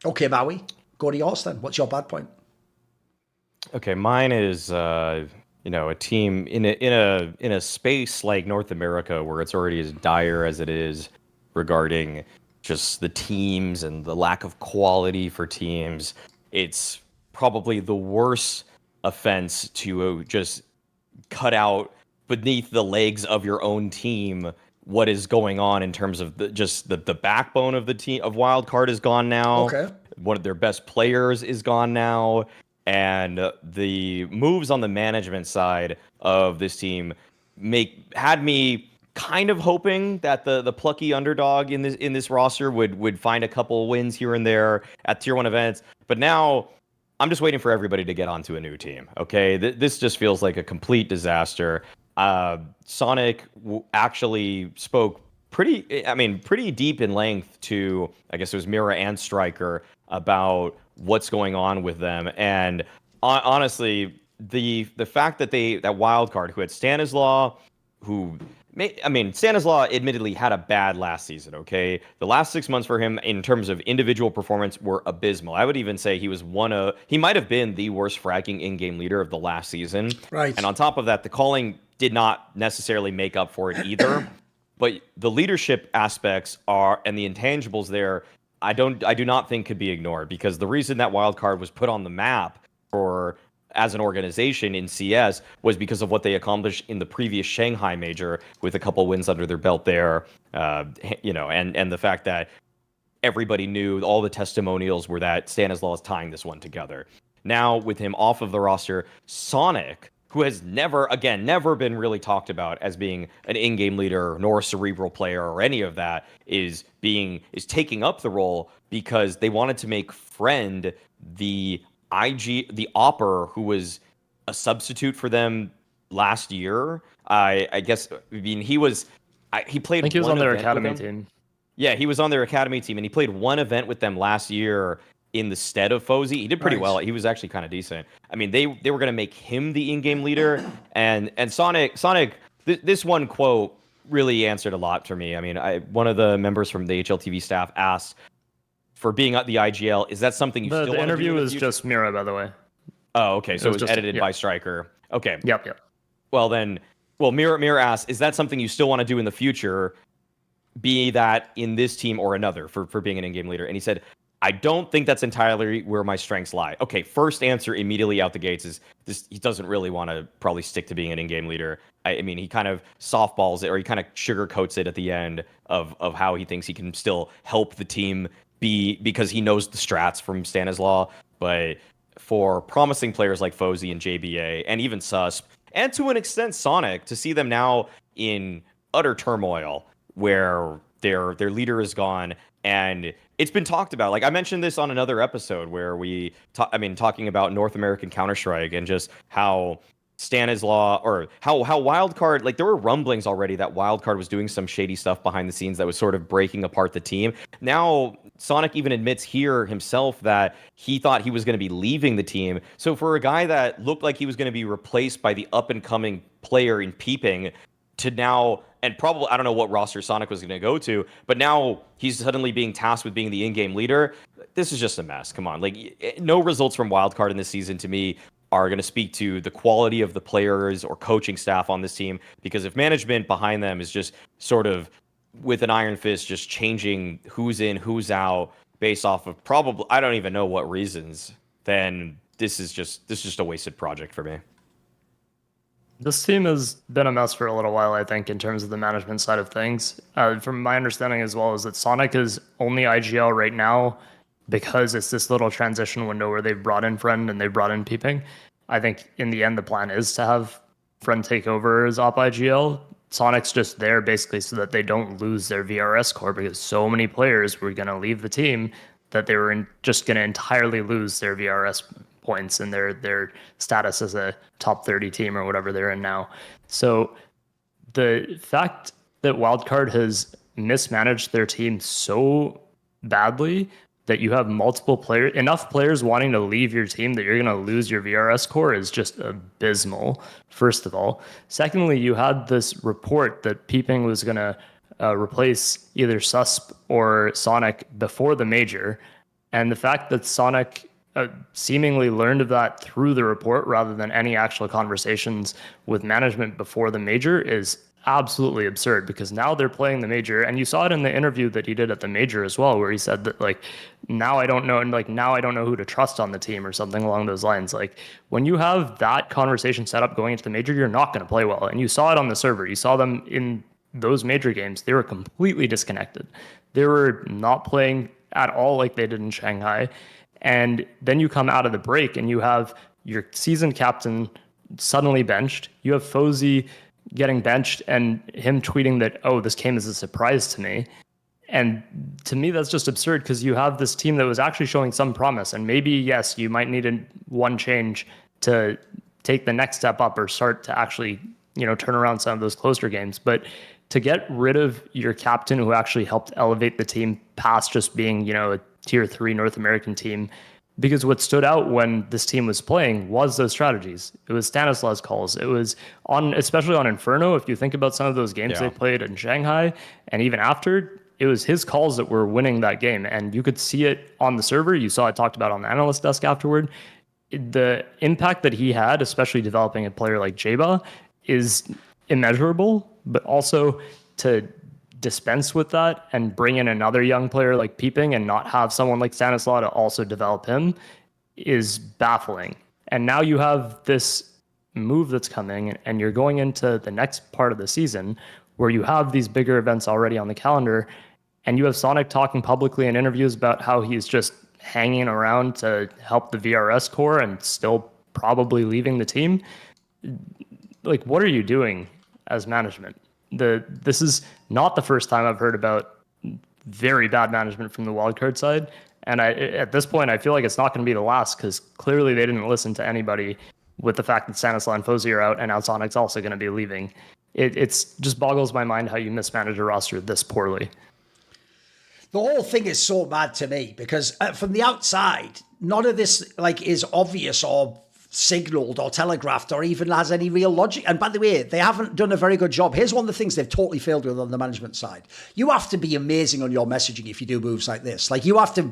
Okay, Maui, go to yours then. What's your bad point? Okay, mine is a team in a space like North America where it's already as dire as it is regarding just the teams and the lack of quality for teams. It's probably the worst offense to just cut out beneath the legs of your own team what is going on in terms of the backbone of the team of Wildcard is gone now. Okay. One of their best players is gone now, and the moves on the management side of this team make had me kind of hoping that the plucky underdog in this roster would find a couple wins here and there at tier 1 events. But now I'm just waiting for everybody to get onto a new team. Okay, this just feels like a complete disaster. Sonic actually spoke pretty deep in length to, I guess it was Mira and Striker, about what's going on with them. And honestly, the fact that Wildcard, who had Stanislaw, who Stanislaw admittedly had a bad last season, okay? The last 6 months for him in terms of individual performance were abysmal. I would even say he might have been the worst fragging in-game leader of the last season. Right. And on top of that, the calling did not necessarily make up for it either. But the leadership aspects and the intangibles there, I do not think could be ignored, because the reason that Wildcard was put on the map as an organization in CS was because of what they accomplished in the previous Shanghai major with a couple wins under their belt there, and the fact that everybody knew, all the testimonials were that Stanislaw is tying this one together. Now with him off of the roster, Sonic, who has never been really talked about as being an in-game leader nor a cerebral player or any of that, is taking up the role because they wanted to make Friend the Opper, who was a substitute for them last year. He played. I think he was on their academy team. Yeah, he was on their academy team, and he played one event with them last year in the stead of Fozy. He did pretty well. He was actually kind of decent. I mean, they were going to make him the in-game leader, and Sonic. This one quote really answered a lot for me. I mean, one of the members from the HLTV staff asked, for being at the IGL, is that something you still want to do? The interview was just Mira, by the way. Oh, okay. So it was edited by Striker. Okay. Yep. Well, Mira asked, is that something you still want to do in the future, be that in this team or another, for being an in-game leader? And he said, I don't think that's entirely where my strengths lie. Okay, first answer immediately out the gates is this: he doesn't really want to probably stick to being an in-game leader. I mean, he kind of softballs it, or he kind of sugarcoats it at the end of how he thinks he can still help the team because he knows the strats from Stanislaw. But for promising players like Fozy and JBA and even Susp, and to an extent Sonic, to see them now in utter turmoil where their leader is gone, and it's been talked about. Like I mentioned this on another episode where talking about North American Counter-Strike and just how Stanislaw, or how Wildcard, like there were rumblings already that Wildcard was doing some shady stuff behind the scenes that was sort of breaking apart the team. Now Sonic even admits here himself that he thought he was going to be leaving the team. So for a guy that looked like he was going to be replaced by the up and coming player in Peeping, to now, and probably, I don't know what roster Sonic was going to go to, but now he's suddenly being tasked with being the in-game leader. This is just a mess. Come on. Like, no results from Wildcard in this season to me are going to speak to the quality of the players or coaching staff on this team, because if management behind them is just sort of with an iron fist just changing who's in, who's out based off of probably, I don't even know what reasons, then this is just a wasted project for me. This team has been a mess for a little while, I think, in terms of the management side of things. From my understanding as well, is that Sonic is only IGL right now because it's this little transition window where they've brought in Friend and they've brought in Peeping. I think in the end, the plan is to have Friend take over as op IGL. Sonic's just there basically so that they don't lose their VRS core, because so many players were going to leave the team that they were just going to entirely lose their VRS points and their status as a top 30 team or whatever they're in now. So the fact that Wildcard has mismanaged their team so badly that you have enough players wanting to leave your team that you're going to lose your VRS core is just abysmal, first of all. Secondly, you had this report that Peeping was going to replace either Susp or Sonic before the major. And the fact that Sonic seemingly learned of that through the report rather than any actual conversations with management before the major is absolutely absurd, because now they're playing the major, and you saw it in the interview that he did at the major as well, where he said that like now I don't know, and like now I don't know who to trust on the team or something along those lines. Like when you have that conversation set up going into the major, you're not going to play well, and you saw it on the server. You saw them in those major games; they were completely disconnected. They were not playing at all like they did in Shanghai. And then you come out of the break and you have your season captain suddenly benched. You have Fozy getting benched and him tweeting that, oh, this came as a surprise to me. And to me, that's just absurd, because you have this team that was actually showing some promise. And maybe, yes, you might need one change to take the next step up or start to actually, turn around some of those closer games. But to get rid of your captain who actually helped elevate the team past just being, a tier 3 North American team, because what stood out when this team was playing was those strategies. It was Stanislaus calls. It was especially on Inferno. If you think about some of those games they played in Shanghai and even after, it was his calls that were winning that game. And you could see it on the server. You saw it talked about on the analyst desk afterward. The impact that he had, especially developing a player like Jeba, is immeasurable, but also to dispense with that and bring in another young player like Peeping and not have someone like Stanislaw to also develop him is baffling. And now you have this move that's coming, and you're going into the next part of the season where you have these bigger events already on the calendar, and you have Sonic talking publicly in interviews about how he's just hanging around to help the VRS core and still probably leaving the team. Like, what are you doing as management? This is not the first time I've heard about very bad management from the Wildcard side. And at this point, I feel like it's not going to be the last, because clearly they didn't listen to anybody with the fact that Stanislaw and Fozy are out, and now Sonic's also going to be leaving. It's just boggles my mind how you mismanage a roster this poorly. The whole thing is so mad to me, because from the outside, none of this is obvious or signaled or telegraphed or even has any real logic. And by the way, they haven't done a very good job. Here's one of the things they've totally failed with on the management side. You have to be amazing on your messaging if you do moves like this. Like, you have to,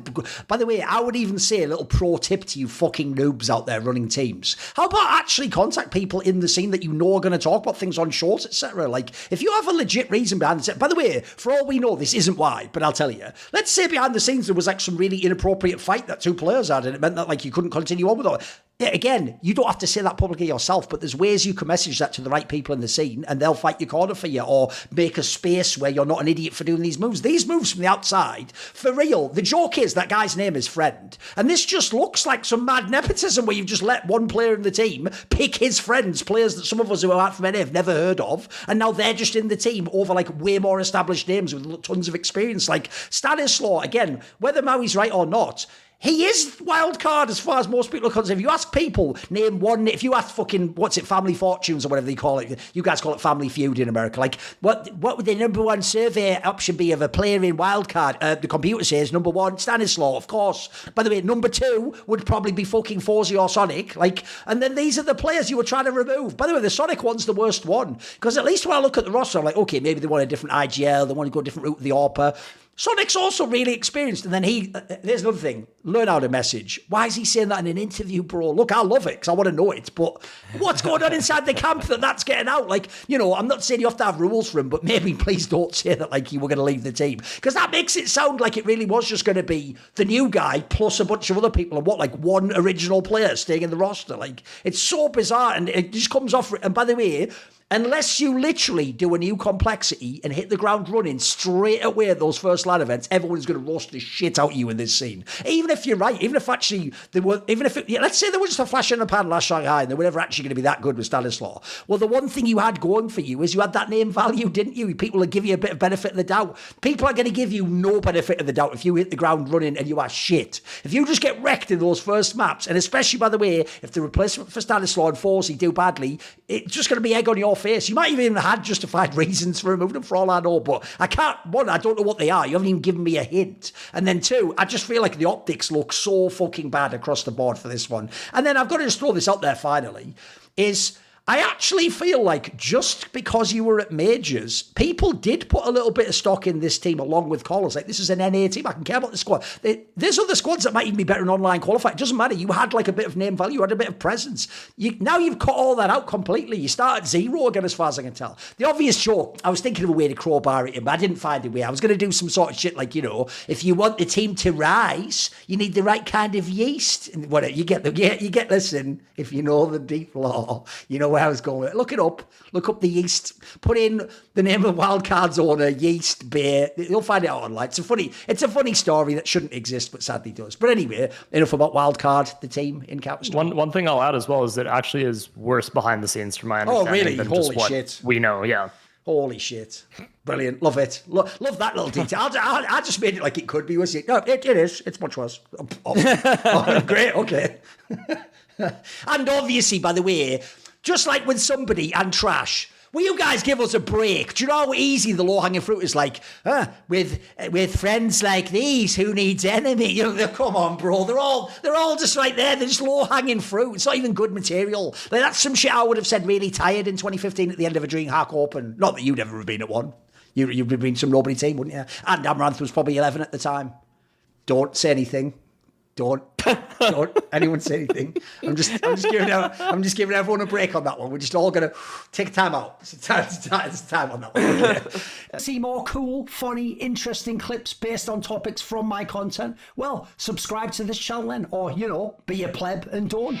by the way, I would even say a little pro tip to you fucking noobs out there running teams. How about actually contact people in the scene that you know are going to talk about things on shorts, etc. Like, if you have a legit reason behind it, by the way, for all we know, this isn't why, but I'll tell you, let's say behind the scenes there was like some really inappropriate fight that two players had, and it meant that like you couldn't continue on with it. Yeah, again, you don't have to say that publicly yourself, but there's ways you can message that to the right people in the scene and they'll fight your corner for you, or make a space where you're not an idiot for doing these moves. These moves from the outside, for real, the joke is that guy's name is Friend. And this just looks like some mad nepotism where you've just let one player in the team pick his friends, players that some of us who are out from NA have never heard of, and now they're just in the team over like way more established names with tons of experience. Like Stanislaw, again, whether Maui's right or not, he is Wildcard as far as most people are concerned. If you ask people, name one, if you ask fucking, Family Fortunes or whatever they call it, you guys call it Family Feud in America, like, what would the number one survey option be of a player in Wildcard? The computer says number one, Stanislaw, of course. By the way, number two would probably be fucking Fozy or Sonic, like, and then these are the players you were trying to remove. By the way, the Sonic one's the worst one, because at least when I look at the roster, I'm like, okay, maybe they want a different IGL, they want to go a different route with the ARPA. Sonic's also really experienced, and then there's another thing, learn how to message. Why is he saying that in an interview, bro? Look, I love it, because I want to know it, but what's going on inside the camp that's getting out? Like, I'm not saying you have to have rules for him, but maybe please don't say that, like, you were going to leave the team, because that makes it sound like it really was just going to be the new guy plus a bunch of other people, and like one original player staying in the roster. Like, it's so bizarre, and it just comes off, and by the way, unless you literally do a new complexity and hit the ground running straight away at those first line events, everyone's going to roast the shit out of you in this scene. Even if you're right, even if actually let's say there was just a flash in the pan last Shanghai and they were never actually going to be that good with Stanislaw. Well, the one thing you had going for you is you had that name value, didn't you? People will give you a bit of benefit of the doubt. People are going to give you no benefit of the doubt if you hit the ground running and you are shit. If you just get wrecked in those first maps, and especially, by the way, if the replacement for Stanislaw and Fozy do badly, it's just going to be egg on your face. You might have even had justified reasons for removing them for all I know, but I don't know what they are. You haven't even given me a hint. And then two, I just feel like the optics look so fucking bad across the board for this one. And then I've got to just throw this out there finally, is I actually feel like just because you were at majors, people did put a little bit of stock in this team along with callers. Like, this is an NA team. I can care about the squad. There's other squads that might even be better in online qualifying. It doesn't matter. You had like a bit of name value. You had a bit of presence. Now you've cut all that out completely. You start at 0 again, as far as I can tell. The obvious joke, I was thinking of a way to crowbar it in, but I didn't find a way. I was going to do some sort of shit like, if you want the team to rise, you need the right kind of yeast. And what you get, listen, if you know the deep law, you know where I was going with it. Look it up. Look up the yeast. Put in the name of Wildcard's owner, Yeast Beer. You'll find it out online. It's a funny story that shouldn't exist, but sadly does. But anyway, enough about Wildcard, the team in Counter-Strike. One thing I'll add as well is that it actually is worse behind the scenes, from my understanding. Oh, really? Than Holy just what shit. we know, yeah. Holy shit. Brilliant. Love it. Love that little detail. I just made it like it could be, was it? No, it is. It's much worse. Oh, great. Okay. And obviously, by the way, just like with somebody and trash, will you guys give us a break? Do you know how easy the low-hanging fruit is? Like, with friends like these, who needs enemy? Come on, bro. They're all just right there. They're just low-hanging fruit. It's not even good material. Like, that's some shit I would have said really tired in 2015 at the end of a DreamHack Open. Not that you'd ever have been at one. You'd have been some nobody team, wouldn't you? And Amaranth was probably 11 at the time. Don't say anything. Don't anyone say anything. I'm just giving everyone a break on that one. We're just all gonna take time out. It's time on that one. Okay. See more cool, funny, interesting clips based on topics from my content? Well, subscribe to this channel then, or be a pleb and don't.